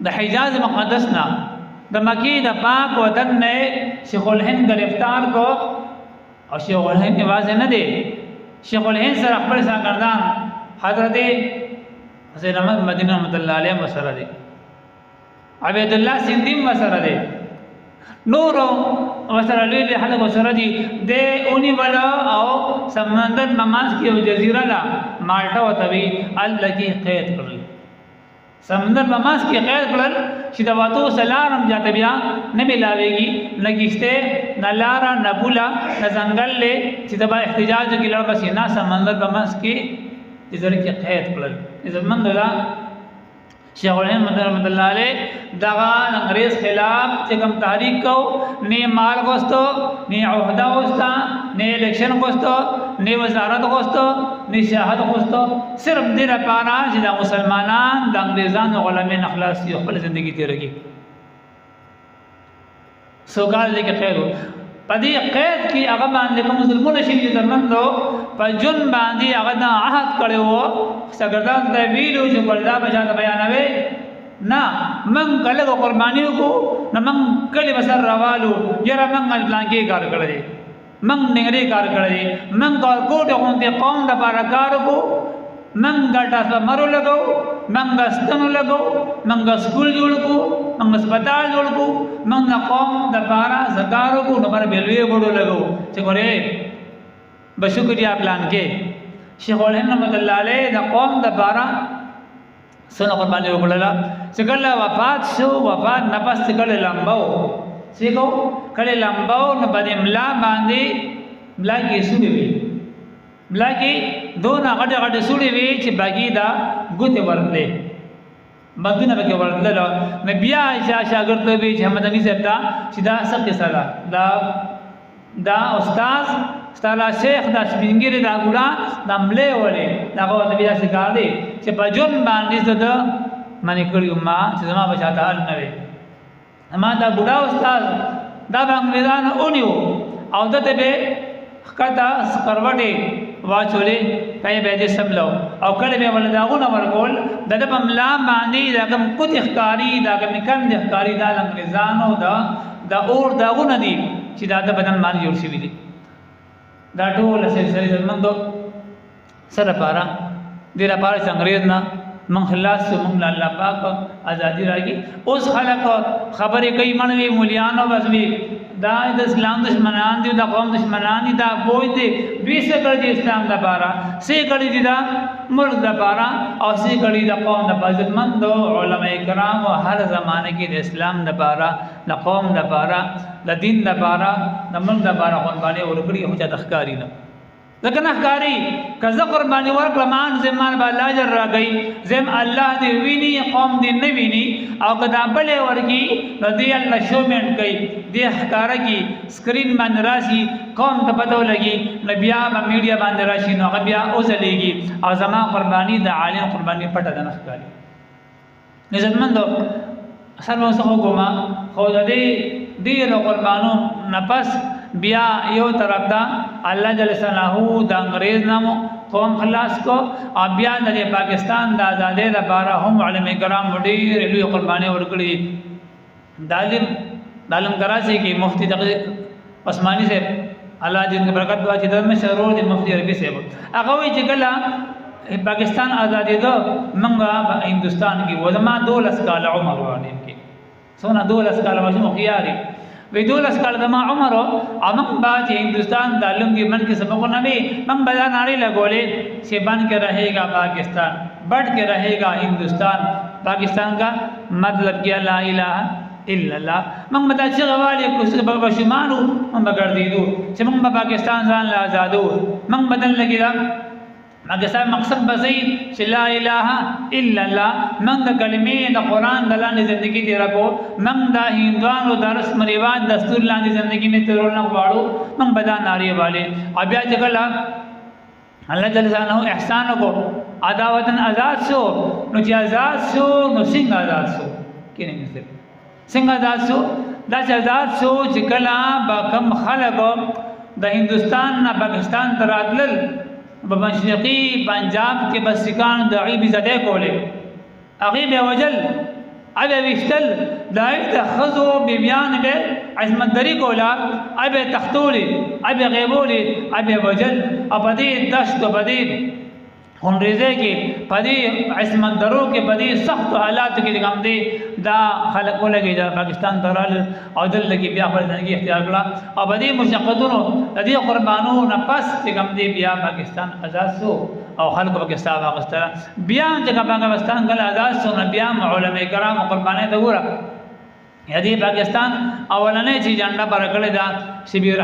د حجاز مقدس نه د مکی د پاک وطن نه شیخ الهند گرفتار کو او شیخ الهند واځ نه دی شیخ الهند سره خپل شاګردان حضرت حسین احمد مدینه رحمت الله علیه مسره دی عبد الله سیندی مسره دی نور مسره لوی حلق مسره دی د اونی ولا او سمندر مماس کی جزیره لا مالټا وتوی الله کی قید کړل سمندر مماس کی قید کړل چې د واتو سلام جاته بیا نه ملاويږي نګشته نلارا نبولا نزنګل له چې د احتجاج کی لړ بس نه سمندر مماس کی دې کې قید کړل زمند الله شیخ الهند رحمت الله علیه دغه انګریز خلاف چې کوم تحریک کو نه مال غوستو نه عہدہ غوستا نه الیکشن غوستو نه وزارت غوستو نه شهادت غوستو صرف دې لپاره چې د مسلمانان د انګریزانو غلامین اخلاص یو خپل ژوندۍ تیرږي سوګال دې کې خیر پدې قید کې هغه باندې کوم ظلمونه شي درمندو په جون باندې هغه د عهد کړو سګردان د ویلو چې ګلدا بچا بیانوي نه من کله قرباني کو نه من کله بسر روالو یره من بلانکی کار کړی من نګری کار کړی من کوټه غونډه قوم د بارکار کو من ګټه سمرو لګو من غستنو لګو من سکول جوړ کو من هسپتال جوړ کو من قوم د بارا زګارو کو نمبر بیلوی وړو لګو چې ګوره بشکریا پلان کې شیخ الهند رحمت الله علیه د قوم د بارا سونه قرباني وکړه چې کله وفات شو وفات نفس کله لمباو سیکو کله لمباو نه باندې ملا باندې ملا کې سړي وي ملا کې دون غټه غټه سړي وي چې باقي دا ګوته ورتلې مدینه به کې ورتل نو بیا شاګرد به چې محمد امین صاحب دا چې دا سب کې سره دا استاد ستاله شیخ دا سپینګری دا ګولا د عمله ولې دا غو ته بیا څنګه دی چې په جون باندې زده منی کړیو ما چې زما بچاته حل نه وي ما دا ګولا استاد دا انګریزان اونیو او دته به کتا سکروټي واچولې کای به دې سملو او کله به ول داغونه ورکول د پملا باندې دا کوم کوت اخکاری دا کوم کم د اخکاری دا انګریزانو دا اور داغونه دي چې دا د بدن باندې جوړ شوی دي دا ټول سلسله زمندو سره پارا دې لپاره چې انګريز نه من خلاص من الله پاک ازادي راګي اوس خلق خبرې کوي منوي مليانو بسوي دا د اسلام دشمنان دي دا قوم دشمنان دي دا بوج دي دوی څه کړی اسلام د پارا څه کړی دي دا ملک د پارا او څه کړی د قوم د عزتمند علماء کرام او هر زمانه کې د اسلام د پارا د قوم د پارا د دین د پارا د ملک د پارا قرباني ورکړي هو چې تخکاری نه لکه نه ښکاری کزه قرباني ورکړه مان زمان به الله اجر راګي زم الله دې ویني قوم دې نه ویني او کدا بلې ورګي نو دې الله شومنټ کوي دې ښکارا کی سکرین باندې راشي قوم ته پته ولګي نو بیا په میډیا باندې راشي نو بیا اوسلېږي او زما قرباني د عالم قرباني پټه ده نه ښکاری عزتمندو اثر مو څه وګما خو دې له قربانو نفس بیا یو طرف دا الله جل شانه د انګريز نامو قوم خلاص کو او بیا د پاکستان د آزادۍ لپاره هم علماء کرام ډېر لوی قرباني ورکړي دالم کراچي کې مفتی تقی عثماني صاحب الله دې برکت دعا چې د مشرور دي مفتی عربي صاحب هغه وی چې کله پاکستان آزادۍ دو منګه هندستان کې وزما 12 کال عمر باندې کې سونه 12 کال مجموع خياري وی 12 کال دما عمر امم بعد ہندوستان دالم کے من کے سبق نہ بھی من بجا ناری لگولے سے بن کے رہے گا پاکستان بڑھ کے رہے گا ہندوستان پاکستان کا مطلب کیا لا الہ الا اللہ من بتا چغوالی کو سبب شمانو من بغیر دیدو سے من پاکستان زان لا آزادو من بدل لگی مګه مقصد بزید چې لا اله الا الله من د کلمې د قران د لاندې ژوندۍ دی راکو من د هندوانو د رسم رواج دستور لاندې ژوندۍ نه ترول نه غواړو من بدا ناری والے بیا چې کله الله جل شانه احسان کو عداوتن آزاد شو نو چې آزاد شو نو څنګه آزاد شو کینه مثال څنګه آزاد شو دا چې آزاد شو چې کله با کم خلق د هندستان نه پاکستان ته راتلل بمشرقی پنجاب کے بسکان د عیب زده کولے عقیب وجل ابه وشتل دایته خزو بیبیان به عصمت دری کولا ابه تختولی ابه غیبولی ابه وجل اپدی دشت بدی خونریزه کې پدې عصمت درو کې پدې سخت حالات کې کوم دي دا خلک ولګي دا پاکستان درال او دل لګي بیا خپل ځانګي اختیار کړه او پدې مشقتونو د دې قربانو نه پس چې کوم دي بیا پاکستان آزاد شو او خلکو پاکستان واغستره بیا چې پاکستان کله آزاد شو نه بیا علماء کرام قربانې ته وره یدي پاکستان اولنې چې جنډه پر کړی دا شبیر